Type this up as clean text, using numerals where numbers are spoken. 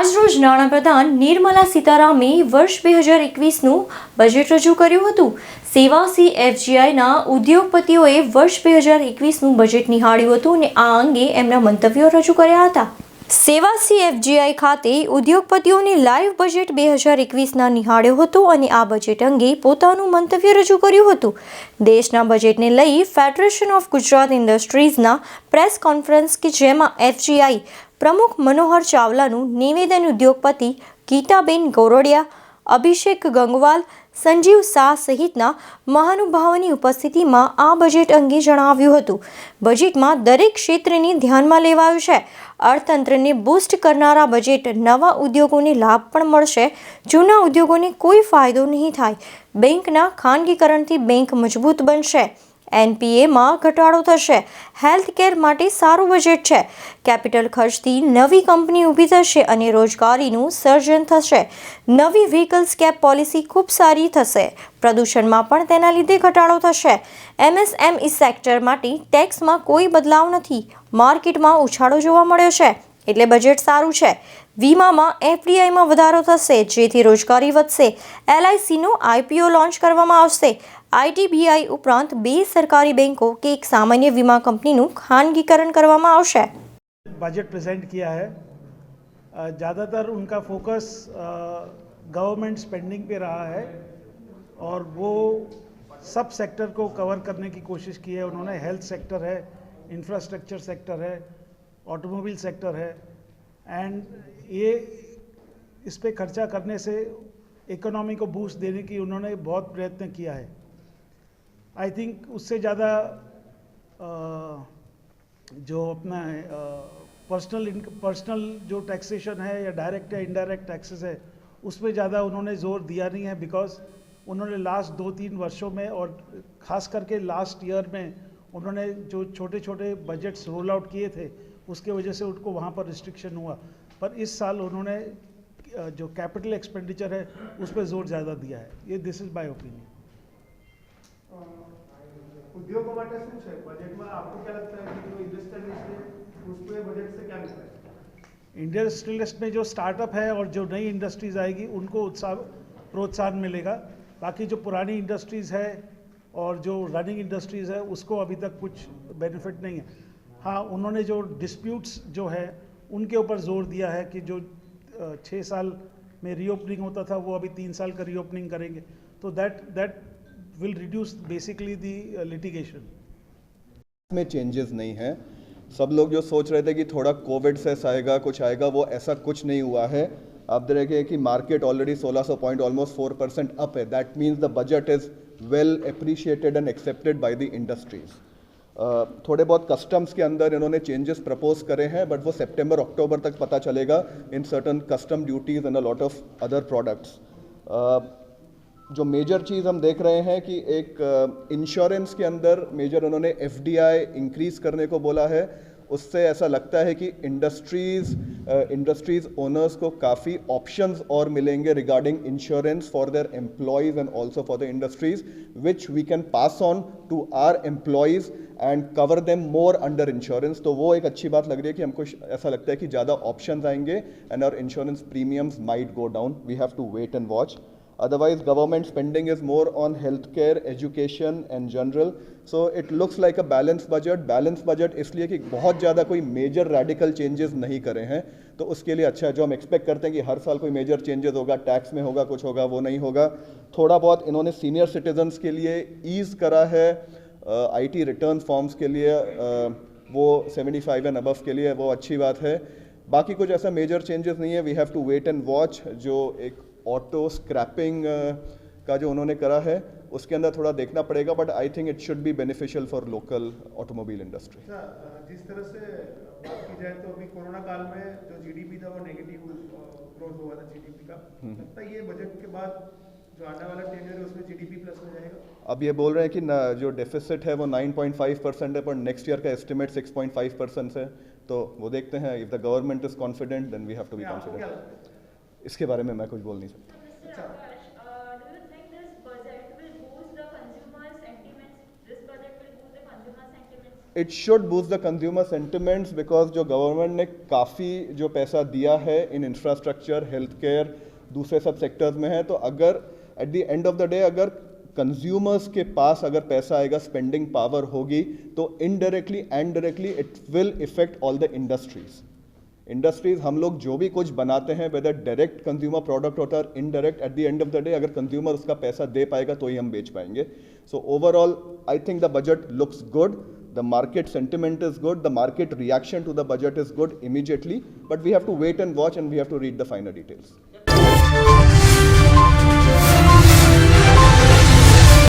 આજરોજ નાણાપ્રધાન નિર્મલા સીતારામે વર્ષ 2021નું બજેટ રજૂ કર્યું હતું। સેવા CFGIના ઉદ્યોગપતિઓએ વર્ષ 2021નું બજેટ નિહાળ્યું હતું અને આ અંગે એમના મંતવ્યો રજૂ કર્યા હતા। સેવા CFGI ખાતે ઉદ્યોગપતિઓને લાઈવ બજેટ 2021ના નિહાળ્યો હતો અને આ બજેટ અંગે પોતાનું મંતવ્ય રજૂ કર્યું હતું। દેશના બજેટને લઈ ફેડરેશન ઓફ ગુજરાત ઇન્ડસ્ટ્રીઝના પ્રેસ કોન્ફરન્સ કે જેમાં FGI પ્રમુખ મનોહર ચાવલાનું નિવેદન ઉદ્યોગપતિ ગીતાબેન ગોરડિયા, અભિષેક ગંગવાલ, સંજીવ શાહ સહિતના મહાનુભાવોની ઉપસ્થિતિમાં આ બજેટ અંગે જણાવ્યું હતું। બજેટમાં દરેક ક્ષેત્રને ધ્યાનમાં લેવાયું છે। અર્થતંત્રને બૂસ્ટ કરનારા બજેટ નવા ઉદ્યોગોને લાભ પણ મળશે, જૂના ઉદ્યોગોને કોઈ ફાયદો નહીં થાય। બેંકના ખાનગીકરણથી બેંક મજબૂત બનશે। NPAમાં ઘટાડો થશે। હેલ્થ કેર માટે સારું બજેટ છે। કેપિટલ ખર્ચથી નવી કંપની ઊભી થશે અને રોજગારીનું સર્જન થશે। નવી વ્હીકલ સ્કેપ પોલિસી ખૂબ સારી થશે। પ્રદૂષણમાં પણ તેના લીધે ઘટાડો થશે। MSME સેક્ટર માટે ટેક્સમાં કોઈ બદલાવ નથી। માર્કેટમાં ઉછાળો જોવા મળ્યો છે, એટલે બજેટ સારું છે। વીમામાં FDIમાં વધારો થશે, જેથી રોજગારી વધશે। LICનો IPO લોન્ચ કરવામાં આવશે। IDBI ઉપરાંત 2 સરકારી બેંકો કે એક સામાન્ય વીमा કંપનીનું ખાનગીકરણ કરવામાં આવશે। बजट प्रेजेंट किया है। ज़्यादातर उनका फोकस गवर्नमेंट स्पेंडिंग पे रहा है और वो सब सेक्टर को कवर करने की कोशिश की है उन्होंने। हेल्थ सेक्टर है, इंफ्रास्ट्रक्चर सेक्टर है, ऑटोमोबाइल सेक्टर है, एंड ये इस पे खर्चा करने से इकोनॉमी को बूस्ट देने की उन्होंने बहुत प्रयत्न किया है। आई थिंक उससे ज़्यादा जो अपना पर्सनल जो टैक्सेशन है या डायरेक्ट या इनडायरेक्ट टैक्सेस है उस पर ज़्यादा उन्होंने ज़ोर दिया नहीं है, बिकॉज उन्होंने लास्ट 2-3 वर्षों में और ख़ास करके लास्ट ईयर में उन्होंने जो छोटे छोटे बजट्स रोल आउट किए थे उसके वजह से उनको वहाँ पर रिस्ट्रिक्शन हुआ। पर इस साल उन्होंने जो कैपिटल एक्सपेंडिचर है उस पर ज़ोर ज़्यादा दिया है। ये दिस इज़ माय ओपिनियन। उद्योगों માટે શું છે બજેટમાં? आपको क्या लगता है कि जो इंडस्ट्रियलिस्ट है उसको ये बजट से क्या मिलता है? इंडस्ट्रियलिस्ट में जो स्टार्टअप है और जो नई इंडस्ट्रीज़ आएगी उनको प्रोत्साहन मिलेगा। बाकी जो पुरानी इंडस्ट्रीज़ है और जो रनिंग इंडस्ट्रीज़ है उसको अभी तक कुछ बेनिफिट नहीं है। हाँ, उन्होंने जो डिस्प्यूट्स जो है उनके ऊपर जोर दिया है कि जो 6 साल में रीओपनिंग होता था वो अभी 3 साल का रीओपनिंग करेंगे, तो that will reduce basically the litigation. में चेंजेस नहीं है। सब लोग जो सोच रहे थे कि थोड़ा कोविड से आएगा कुछ आएगा, वो ऐसा कुछ नहीं हुआ है। आप देखिए कि market already 1600 point almost 4% up है। That means the budget is well appreciated and accepted by the industries. थोड़े बहुत कस्टम्स के अंदर इन्होंने चेंजेस प्रपोज करे हैं, बट वो सितंबर अक्टूबर तक पता चलेगा in certain custom duties and a lot of other products. जो मेजर चीज़ हम देख रहे हैं कि एक इंश्योरेंस के अंदर मेजर उन्होंने FDI इंक्रीज़ करने को बोला है। उससे ऐसा लगता है कि इंडस्ट्रीज़ ओनर्स को काफ़ी ऑप्शंस और मिलेंगे regarding insurance for their employees and also for the industries, which we can pass on to our employees and cover them more under insurance. तो वो एक अच्छी बात लग रही है कि हमको ऐसा लगता है कि ज़्यादा ऑप्शंस आएंगे and our insurance premiums might go down. We have to wait and watch. Otherwise, government spending is more on healthcare, education and general. So it looks like a balanced budget. Balanced budget इसलिए कि बहुत ज़्यादा कोई major radical changes नहीं करे हैं, तो उसके लिए अच्छा है। जो हम एक्सपेक्ट करते हैं कि हर साल कोई मेजर चेंजेस होगा, टैक्स में होगा, कुछ होगा, वो नहीं होगा। थोड़ा बहुत इन्होंने सीनियर सिटीजन्स के लिए ईज़ करा है। IT रिटर्न फॉर्म्स के लिए वो 75 एंड अबव के लिए वो अच्छी बात है। बाकी कुछ ऐसा मेजर चेंजेस नहीं है। We have to wait and watch. जो एक ऑटो स्क्रैपिंग का जो उन्होंने करा है उसके अंदर थोड़ा देखना पड़ेगा, but I think it should be beneficial for local automobile industry. जिस तरह से बात की जाए तो अभी कोरोना काल में जो GDP था वो नेगेटिव ग्रोथ हुआ था GDP का। लगता है ये बजट के बाद जो आने वाला टेन्योर है उसमें GDP प्लस में जाएगा? अब ये बोल रहे हैं कि जो डेफिसिट है वो 9.5% है, पर नेक्स्ट ईयर का एस्टिमेट 6.5% है। तो वो देखते हैं। If the government is confident then we have to be confident. इसके बारे में मैं कुछ बोल नहीं सकता। It should boost the consumer sentiments because जो गवर्नमेंट ने काफ़ी जो पैसा दिया है इन इंफ्रास्ट्रक्चर, हेल्थ केयर, दूसरे सब सेक्टर्स में है, तो अगर at the end of the day अगर कंज्यूमर्स के पास अगर पैसा आएगा, स्पेंडिंग पावर होगी, तो indirectly and directly it will effect all the industries. हम लोग जो भी कुछ बनाते हैं, वेदर डायरेक्ट कंज्यूमर प्रोडक्ट होता है, indirect, at the end of the day अगर कंज्यूमर उसका पैसा दे पाएगा तो ही हम बेच पाएंगे। So overall I think the budget looks good, the market sentiment is good, the market reaction to the budget is good immediately, but we have to wait and watch and we have to read the finer details.